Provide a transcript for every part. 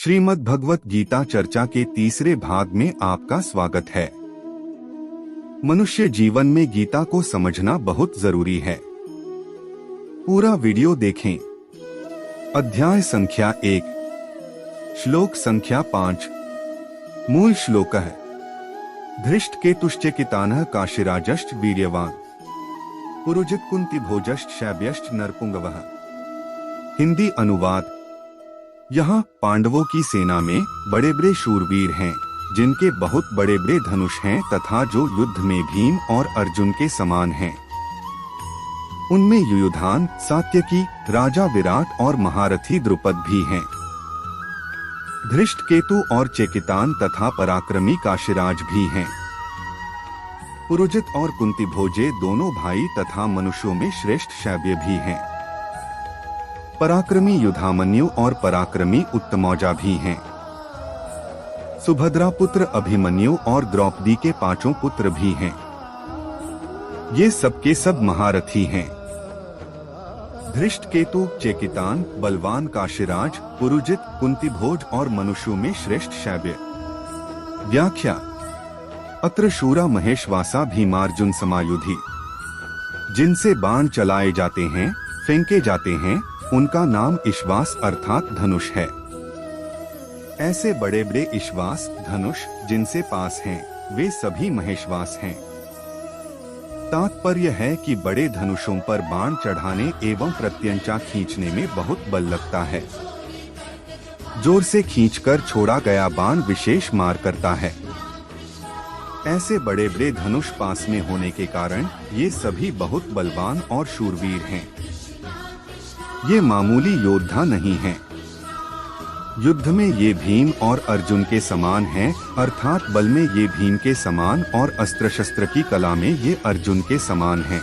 श्रीमद् भगवत गीता चर्चा के तीसरे भाग में आपका स्वागत है। मनुष्य जीवन में गीता को समझना बहुत जरूरी है। पूरा वीडियो देखें। अध्याय संख्या 1, श्लोक संख्या 5। मूल श्लोक है धृष्टकेतुश्चेकितानः काशीराजश्च वीर्यवान पुरुजित कुंती भोजश्च शैब्यश्च नरपुंगवः। हिंदी अनुवाद। यहाँ पांडवों की सेना में बड़े बड़े शूरवीर हैं, जिनके बहुत बड़े बड़े धनुष हैं तथा जो युद्ध में भीम और अर्जुन के समान हैं। उनमें युयुधान, सात्यकी, राजा विराट और महारथी द्रुपद भी हैं। धृष्टकेतु और चेकितान तथा पराक्रमी काशीराज भी हैं। पुरुजित और कुंती भोजे दोनों भाई तथा मनुष्यों में श्रेष्ठ शैब्य भी हैं। पराक्रमी युधामन्यु और पराक्रमी उत्तमौजा भी हैं। सुभद्रा पुत्र अभिमन्यु और द्रौपदी के 5 पुत्र भी हैं। ये सबके सब महारथी हैं। धृष्टकेतु, चेकितान, बलवान काशीराज, पुरुजित, कुंतीभोज और मनुष्यों में श्रेष्ठ शैब्य। व्याख्या। अत्र शूरा महेशवासा भीमार्जुन समायुधि। जिनसे बाण चलाए जाते हैं, फेंके जाते हैं, उनका नाम इश्वास अर्थात धनुष है। ऐसे बड़े बड़े इश्वास, धनुष जिनसे पास हैं, वे सभी महेशवास हैं। तात्पर्य है कि बड़े धनुषों पर बाण चढ़ाने एवं प्रत्यंचा खींचने में बहुत बल लगता है। जोर से खींचकर छोड़ा गया बाण विशेष मार करता है। ऐसे बड़े बड़े धनुष पास में होने के कारण ये सभी बहुत बलवान और शूरवीर हैं। ये मामूली योद्धा नहीं हैं। युद्ध में ये भीम और अर्जुन के समान हैं, अर्थात बल में ये भीम के समान और अस्त्र शस्त्र की कला में ये अर्जुन के समान हैं।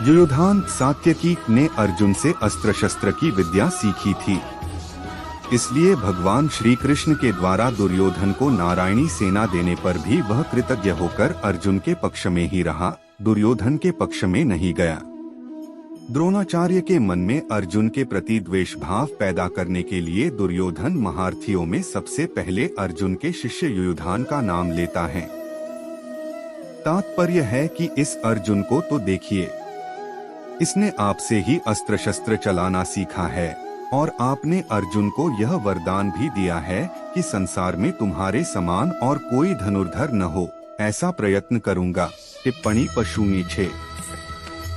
युयुधान सात्यकी ने अर्जुन से अस्त्र शस्त्र की विद्या सीखी थी। इसलिए भगवान श्री कृष्ण के द्वारा दुर्योधन को नारायणी सेना देने पर भी वह कृतज्ञ होकर अर्जुन के पक्ष में ही रहा, दुर्योधन के पक्ष में नहीं गया। द्रोणाचार्य के मन में अर्जुन के प्रति द्वेष भाव पैदा करने के लिए दुर्योधन महारथियों में सबसे पहले अर्जुन के शिष्य युयुधान का नाम लेता है। तात्पर्य है कि इस अर्जुन को तो देखिए, इसने आपसे ही अस्त्र शस्त्र चलाना सीखा है और आपने अर्जुन को यह वरदान भी दिया है कि संसार में तुम्हारे समान और कोई धनुर्धर न हो, ऐसा प्रयत्न करूंगा। टिप्पणी पशुनी 6।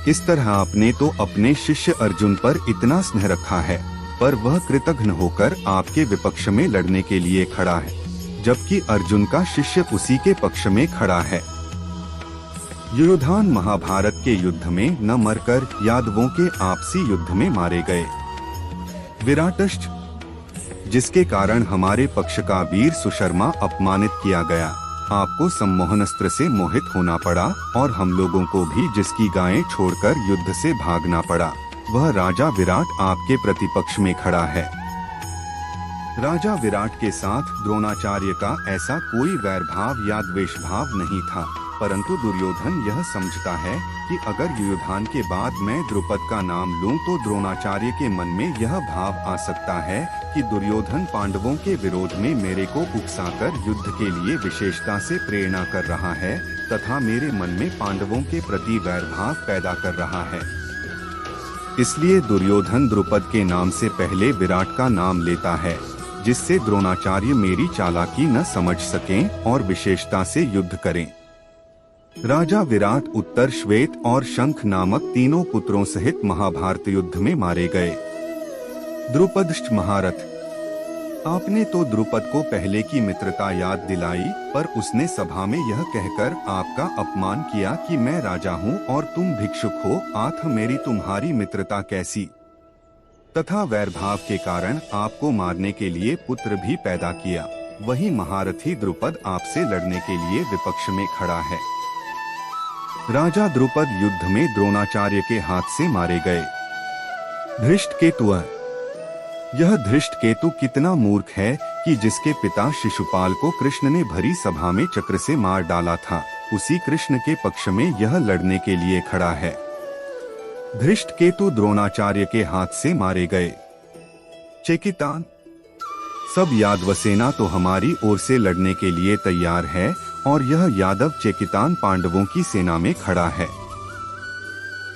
इस तरह आपने तो अपने शिष्य अर्जुन पर इतना स्नेह रखा है, पर वह कृतघ्न होकर आपके विपक्ष में लड़ने के लिए खड़ा है, जबकि अर्जुन का शिष्य उसी के पक्ष में खड़ा है। युयुधान महाभारत के युद्ध में न मरकर यादवों के आपसी युद्ध में मारे गए। विराटश्च, जिसके कारण हमारे पक्ष का वीर सुशर्मा अपमानित किया गया, आपको सम्मोहनस्त्र से मोहित होना पड़ा और हम लोगों को भी जिसकी गायें छोड़कर युद्ध से भागना पड़ा, वह राजा विराट आपके प्रतिपक्ष में खड़ा है। राजा विराट के साथ द्रोणाचार्य का ऐसा कोई वैर भाव या द्वेष भाव नहीं था, परंतु दुर्योधन यह समझता है कि अगर युयुधान के बाद मैं द्रुपद का नाम लूं तो द्रोणाचार्य के मन में यह भाव आ सकता है कि दुर्योधन पांडवों के विरोध में मेरे को उकसाकर युद्ध के लिए विशेषता से प्रेरणा कर रहा है तथा मेरे मन में पांडवों के प्रति वैर भाव पैदा कर रहा है। इसलिए दुर्योधन द्रुपद के नाम से पहले विराट का नाम लेता है, जिससे द्रोणाचार्य मेरी चालाकी न समझ सकें और विशेषता से युद्ध करें। राजा विराट उत्तर श्वेत और शंख नामक तीनों पुत्रों सहित महाभारत युद्ध में मारे गए। द्रुपदश्च महारथ। आपने तो द्रुपद को पहले की मित्रता याद दिलाई, पर उसने सभा में यह कहकर आपका अपमान किया कि मैं राजा हूँ और तुम भिक्षुक हो, आथ मेरी तुम्हारी मित्रता कैसी। तथा वैरभाव के कारण आपको मारने के लिए पुत्र भी पैदा किया। वही महारथी द्रुपद आपसे लड़ने के लिए विपक्ष में खड़ा है। राजा द्रुपद युद्ध में द्रोणाचार्य के हाथ से मारे गए। धृष्टकेतु। यह धृष्टकेतु कितना मूर्ख है कि जिसके पिता शिशुपाल को कृष्ण ने भरी सभा में चक्र से मार डाला था, उसी कृष्ण के पक्ष में यह लड़ने के लिए खड़ा है। धृष्टकेतु द्रोणाचार्य के हाथ से मारे गए। चेकितान, सब यादव सेना तो हमारी ओर से लड़ने के लिए तैयार है और यह यादव चेकितान पांडवों की सेना में खड़ा है।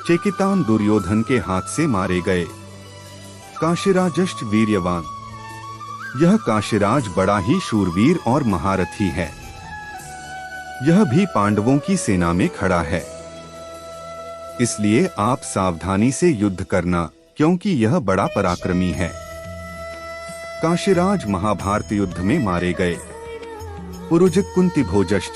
चेकितान दुर्योधन के हाथ से मारे गए। काशीराजश्च वीर्यवान, यह काशीराज बड़ा ही शूरवीर और महारथी है। यह भी पांडवों की सेना में खड़ा है। इसलिए आप सावधानी से युद्ध करना, क्योंकि यह बड़ा पराक्रमी है। काशीराज महाभारत युद्ध में मारे गए। पुरुजित कुंती भोजश्च,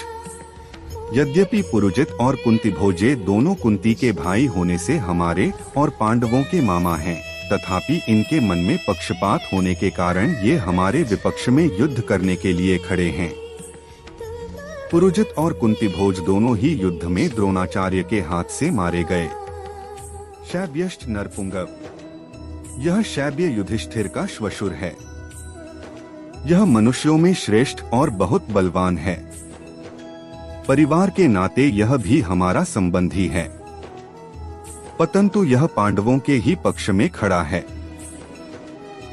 यद्यपि पुरुजित और कुंती भोजे दोनों कुंती के भाई होने से हमारे और पांडवों के मामा हैं, तथापि इनके मन में पक्षपात होने के कारण ये हमारे विपक्ष में युद्ध करने के लिए खड़े हैं। पुरुजित और कुंती भोज दोनों ही युद्ध में द्रोणाचार्य के हाथ से मारे गए। शैब्यश्च नरपुंगव, यह शैब्य युधिष्ठिर का श्वशुर है। यह मनुष्यों में श्रेष्ठ और बहुत बलवान है। परिवार के नाते यह भी हमारा संबंधी है, परंतु यह पांडवों के ही पक्ष में खड़ा है।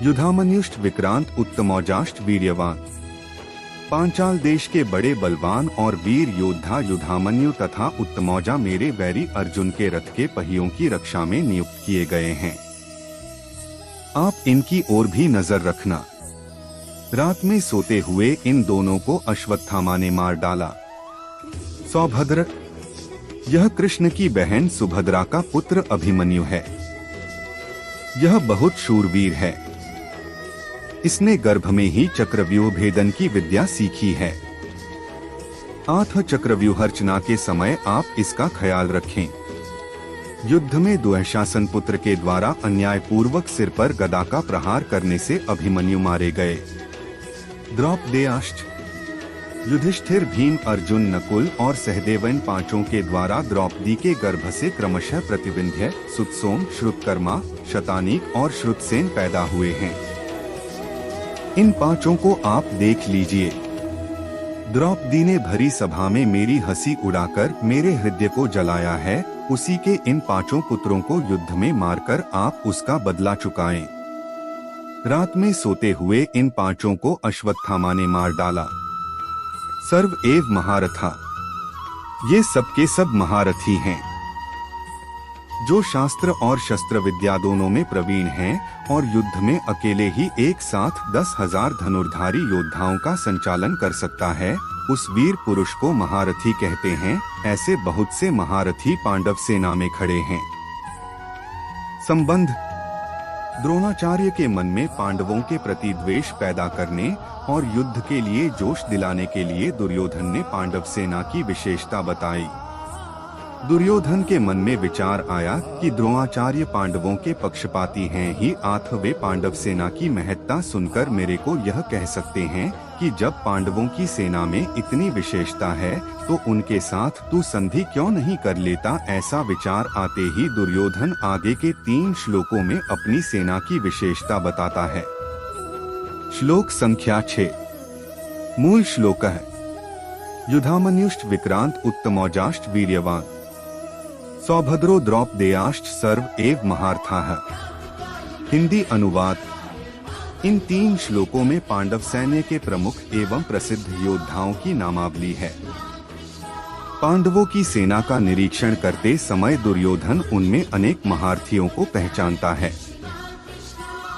युधामन्युष्ट विक्रांत उत्तमौजाष्ट वीर्यवान, पांचाल देश के बड़े बलवान और वीर योद्धा युधामन्यु तथा उत्तमौजा मेरे वैरी अर्जुन के रथ के पहियों की रक्षा में नियुक्त किए गए हैं। आप इनकी ओर भी नजर रखना। रात में सोते हुए इन दोनों को अश्वत्थामा ने मार डाला। सौभद्र, यह कृष्ण की बहन सुभद्रा का पुत्र अभिमन्यु है। यह बहुत शूरवीर है। इसने गर्भ में ही चक्रव्यूह भेदन की विद्या सीखी है। आठ चक्रव्यूहर्चना के समय आप इसका ख्याल रखें। युद्ध में दुःशासन पुत्र के द्वारा अन्यायपूर्वक सिर पर गदा का प्रहार करने से अभिमन्यु मारे गए। द्रौपदेयाश्च, युधिष्ठिर, भीम, अर्जुन, नकुल और सहदेव इन पांचों के द्वारा द्रौपदी के गर्भ से क्रमशः प्रतिविंध्य, सुतसोम, श्रुतकर्मा, शतानीक और श्रुतसेन पैदा हुए हैं। इन पांचों को आप देख लीजिए। द्रौपदी ने भरी सभा में मेरी हंसी उड़ाकर मेरे हृदय को जलाया है। उसी के इन पांचों पुत्रों को युद्ध में मारकर आप उसका बदला चुकाएं। रात में सोते हुए इन पांचों को अश्वत्थामा ने मार डाला। सर्व एव महारथा, ये सबके सब महारथी हैं, जो शास्त्र और शस्त्र विद्या दोनों में प्रवीण हैं और युद्ध में अकेले ही एक साथ 10,000 धनुर्धारी योद्धाओं का संचालन कर सकता है, उस वीर पुरुष को महारथी कहते हैं। ऐसे बहुत से महारथी पांडव सेना में खड़े हैं। संबंध, द्रोणाचार्य के मन में पांडवों के प्रति द्वेष पैदा करने और युद्ध के लिए जोश दिलाने के लिए दुर्योधन ने पांडव सेना की विशेषता बताई। दुर्योधन के मन में विचार आया कि द्रोणाचार्य पांडवों के पक्षपाती हैं ही, आथ वे पांडव सेना की महत्ता सुनकर मेरे को यह कह सकते हैं कि जब पांडवों की सेना में इतनी विशेषता है तो उनके साथ तू संधि क्यों नहीं कर लेता। ऐसा विचार आते ही दुर्योधन आगे के 3 श्लोकों में अपनी सेना की विशेषता बताता है। श्लोक संख्या 6। मूल श्लोक है, युधामन्युष्ट विक्रांत उत्तमौजाष्ट वीर्यवान, सौभद्रो द्रौपदेयाश्च सर्व एव महारथाः। हिंदी अनुवाद, इन 3 श्लोकों में पांडव सैन्य के प्रमुख एवं प्रसिद्ध योद्धाओं की नामावली है। पांडवों की सेना का निरीक्षण करते समय दुर्योधन उनमें अनेक महारथियों को पहचानता है।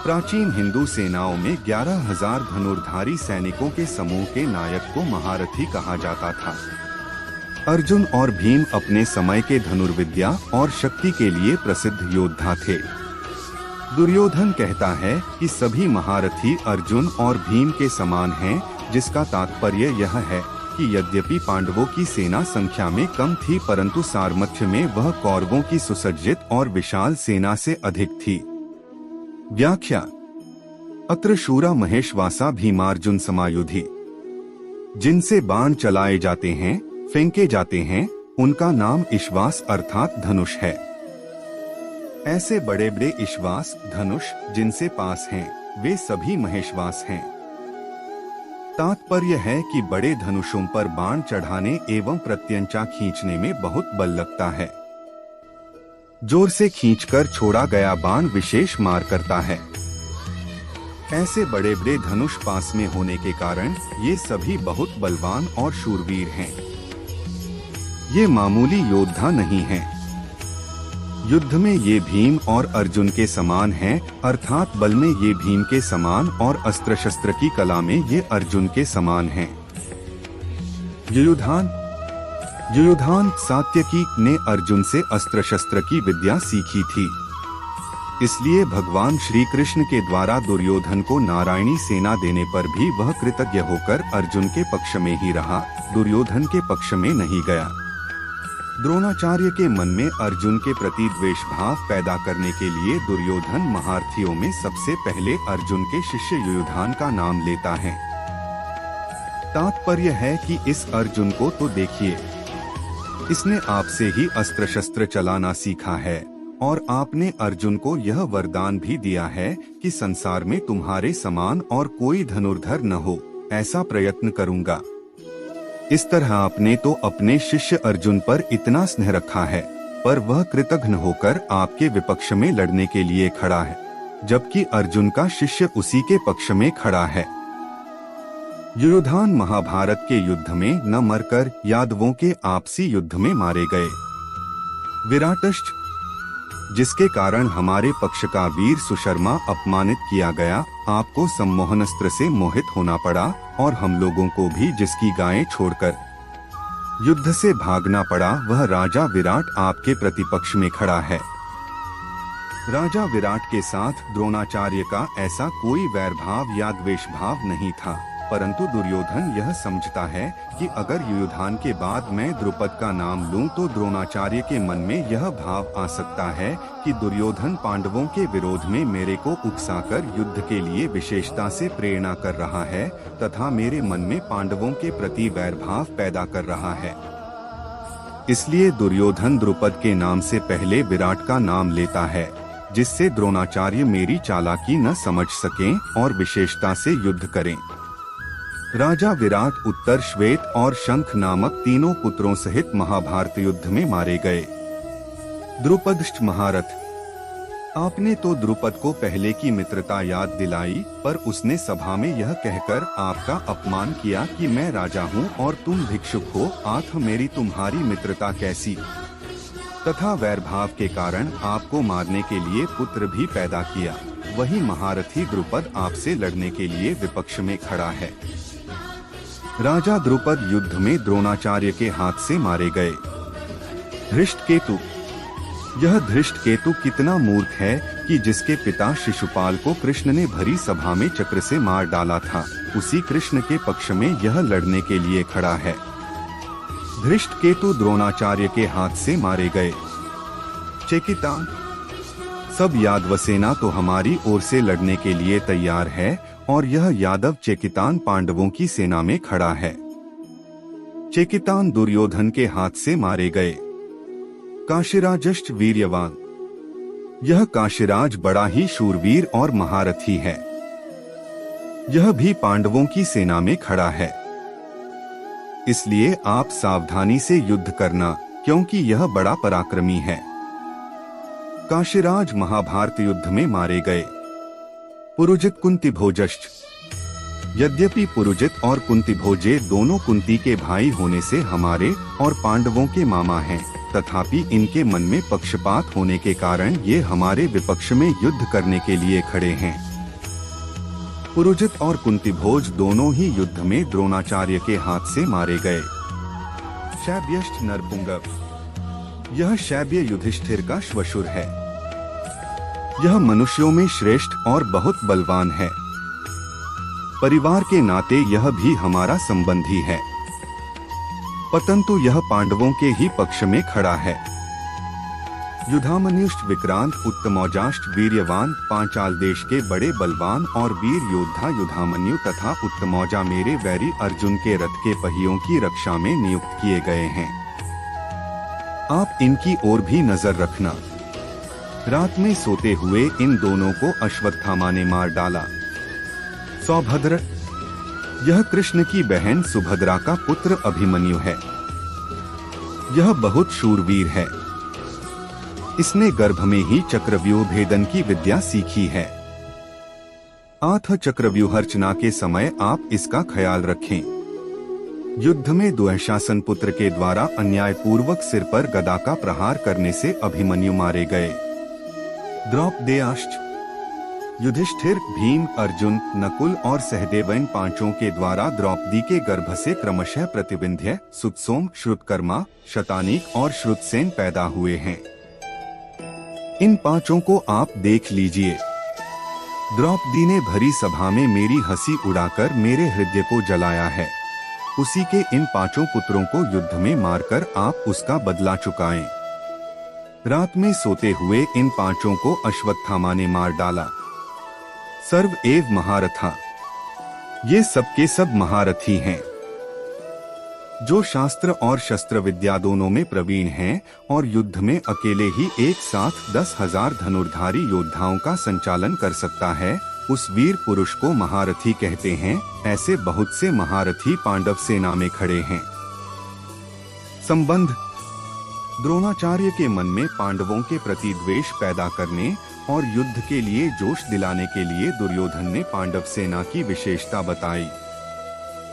प्राचीन हिंदू सेनाओं में 11,000 धनुर्धारी सैनिकों के समूह के नायक को महारथी कहा जाता था। अर्जुन और भीम अपने समय के धनुर्विद्या और शक्ति के लिए प्रसिद्ध योद्धा थे। दुर्योधन कहता है कि सभी महारथी अर्जुन और भीम के समान हैं, जिसका तात्पर्य यह है कि यद्यपि पांडवों की सेना संख्या में कम थी, परंतु सामर्थ्य में वह कौरवों की सुसज्जित और विशाल सेना से अधिक थी। व्याख्या, अत्र शूरा महेशवासा भीमार्जुन समायुधि, जिनसे बाण चलाए जाते हैं, फेंके जाते हैं, उनका नाम इश्वास अर्थात धनुष है। ऐसे बड़े बड़े इश्वास धनुष जिनसे पास हैं, वे सभी महेशवास हैं। तात्पर्य है कि बड़े धनुषों पर बाण चढ़ाने एवं प्रत्यंचा खींचने में बहुत बल लगता है। जोर से खींचकर छोड़ा गया बाण विशेष मार करता है। ऐसे बड़े बड़े धनुष पास में होने के कारण ये सभी बहुत बलवान और शूरवीर हैं। ये मामूली योद्धा नहीं हैं। युद्ध में ये भीम और अर्जुन के समान हैं, अर्थात बल में ये भीम के समान और अस्त्र शस्त्र की कला में ये अर्जुन के समान हैं। युयुधान सात्यकी ने अर्जुन से अस्त्र शस्त्र की विद्या सीखी थी। इसलिए भगवान श्री कृष्ण के द्वारा दुर्योधन को नारायणी सेना देने पर भी वह कृतज्ञ होकर अर्जुन के पक्ष में ही रहा, दुर्योधन के पक्ष में नहीं गया। द्रोणाचार्य के मन में अर्जुन के प्रति द्वेष भाव पैदा करने के लिए दुर्योधन महारथियों में सबसे पहले अर्जुन के शिष्य युयुधान का नाम लेता है। तात्पर्य है कि इस अर्जुन को तो देखिए, इसने आपसे ही अस्त्र शस्त्र चलाना सीखा है और आपने अर्जुन को यह वरदान भी दिया है कि संसार में तुम्हारे समान और कोई धनुर्धर न हो, ऐसा प्रयत्न करूंगा। इस तरह आपने तो अपने शिष्य अर्जुन पर इतना स्नेह रखा है, पर वह कृतघ्न होकर आपके विपक्ष में लड़ने के लिए खड़ा है, जबकि अर्जुन का शिष्य उसी के पक्ष में खड़ा है। युयुधान महाभारत के युद्ध में न मरकर यादवों के आपसी युद्ध में मारे गए। विराटष्ट, जिसके कारण हमारे पक्ष का वीर सुशर्मा अपमानित किया गया, आपको सम्मोहनस्त्र से मोहित होना पड़ा और हम लोगों को भी जिसकी गायें छोड़कर युद्ध से भागना पड़ा, वह राजा विराट आपके प्रतिपक्ष में खड़ा है। राजा विराट के साथ द्रोणाचार्य का ऐसा कोई वैर भाव या द्वेष भाव नहीं था, परंतु दुर्योधन यह समझता है कि अगर युयुधान के बाद मैं द्रुपद का नाम लूं तो द्रोणाचार्य के मन में यह भाव आ सकता है कि दुर्योधन पांडवों के विरोध में मेरे को उकसाकर युद्ध के लिए विशेषता से प्रेरणा कर रहा है तथा मेरे मन में पांडवों के प्रति वैर भाव पैदा कर रहा है। इसलिए दुर्योधन द्रुपद के नाम से पहले विराट का नाम लेता है, जिससे द्रोणाचार्य मेरी चालाकी न समझ सकें और विशेषता से युद्ध करें। राजा विराट उत्तर श्वेत और शंख नामक तीनों पुत्रों सहित महाभारत युद्ध में मारे गए। द्रुपदष्ट महारथ, आपने तो द्रुपद को पहले की मित्रता याद दिलाई, पर उसने सभा में यह कहकर आपका अपमान किया कि मैं राजा हूँ और तुम भिक्षुक हो, आख मेरी तुम्हारी मित्रता कैसी। तथा वैरभाव के कारण आपको मारने के लिए पुत्र भी पैदा किया। वही महारथी द्रुपद आपसे लड़ने के लिए विपक्ष में खड़ा है। राजा द्रुपद युद्ध में द्रोणाचार्य के हाथ से मारे गए। धृष्टकेतु, यह धृष्टकेतु कितना मूर्ख है कि जिसके पिता शिशुपाल को कृष्ण ने भरी सभा में चक्र से मार डाला था, उसी कृष्ण के पक्ष में यह लड़ने के लिए खड़ा है। धृष्टकेतु द्रोणाचार्य के हाथ से मारे गए। चेकितान, सब यादव सेना तो हमारी ओर से लड़ने के लिए तैयार है और यह यादव चेकितान पांडवों की सेना में खड़ा है। चेकितान दुर्योधन के हाथ से मारे गए। काशीराजश्च वीर्यवान, यह काशीराज बड़ा ही शूरवीर और महारथी है। यह भी पांडवों की सेना में खड़ा है। इसलिए आप सावधानी से युद्ध करना, क्योंकि यह बड़ा पराक्रमी है। काशीराज महाभारत युद्ध में मारे गए। पुरुजित कुंतीभोजश्च, यद्यपि पुरुजित और कुंतीभोजे दोनों कुंती के भाई होने से हमारे और पांडवों के मामा हैं, तथापि इनके मन में पक्षपात होने के कारण ये हमारे विपक्ष में युद्ध करने के लिए खड़े हैं। पुरुजित और कुंतीभोज दोनों ही युद्ध में द्रोणाचार्य के हाथ से मारे गए। शैब्यश्च नरपुंगव, यह शैब्य युधिष्ठिर का श्वशुर है। यह मनुष्यों में श्रेष्ठ और बहुत बलवान है। परिवार के नाते यह भी हमारा संबंधी है, परंतु यह पांडवों के ही पक्ष में खड़ा है। युधामन्युष्ट विक्रांत उत्तमौजाष्ट वीर्यवान, पांचाल देश के बड़े बलवान और वीर योद्धा युधामन्यु तथा उत्तमौजा मेरे वैरी अर्जुन के रथ के पहियों की रक्षा में नियुक्त किए गए हैं। आप इनकी ओर भी नजर रखना। रात में सोते हुए इन दोनों को अश्वत्थामा ने मार डाला। सौभद्र, यह कृष्ण की बहन सुभद्रा का पुत्र अभिमन्यु है। यह बहुत शूरवीर है। इसने गर्भ में ही चक्रव्यूह भेदन की विद्या सीखी है। आथ चक्रव्यूहर्चना के समय आप इसका ख्याल रखें। युद्ध में दुःशासन पुत्र के द्वारा अन्यायपूर्वक सिर पर गदा का प्रहार करने से अभिमन्यु मारे गए। द्रौपदेयाश्च, युधिष्ठिर, भीम, अर्जुन, नकुल और सहदेव इन पांचों के द्वारा द्रौपदी के गर्भ से क्रमशः प्रतिविंध्य, सुतसोम, श्रुतकर्मा, शतानीक और श्रुतसेन पैदा हुए हैं। इन पांचों को आप देख लीजिए। द्रौपदी ने भरी सभा में मेरी हंसी उड़ाकर मेरे हृदय को जलाया है। उसी के इन पांचों पुत्रों को युद्ध में मारकर आप उसका बदला चुकाएं। रात में सोते हुए इन पांचों को अश्वत्थामा ने मार डाला। सर्व एव महारथा, ये सबके सब महारथी हैं, जो शास्त्र और शस्त्र विद्या दोनों में प्रवीण हैं और युद्ध में अकेले ही एक साथ 10,000 धनुर्धारी योद्धाओं का संचालन कर सकता है, उस वीर पुरुष को महारथी कहते हैं। ऐसे बहुत से महारथी पांडव सेना में खड़े हैं। संबंध। द्रोणाचार्य के मन में पांडवों के प्रति द्वेष पैदा करने और युद्ध के लिए जोश दिलाने के लिए दुर्योधन ने पांडव सेना की विशेषता बताई।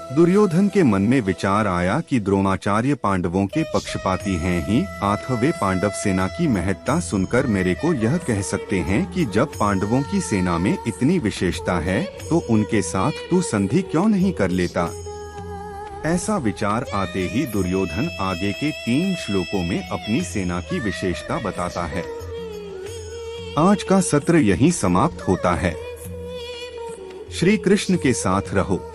दुर्योधन के मन में विचार आया कि द्रोणाचार्य पांडवों के पक्षपाती हैं ही, आथ वे पांडव सेना की महत्ता सुनकर मेरे को यह कह सकते हैं कि जब पांडवों की सेना में इतनी विशेषता है तो उनके साथ तू संधि क्यों नहीं कर लेता। ऐसा विचार आते ही दुर्योधन आगे के 3 श्लोकों में अपनी सेना की विशेषता बताता है। आज का सत्र यहीं समाप्त होता है। श्री कृष्ण के साथ रहो।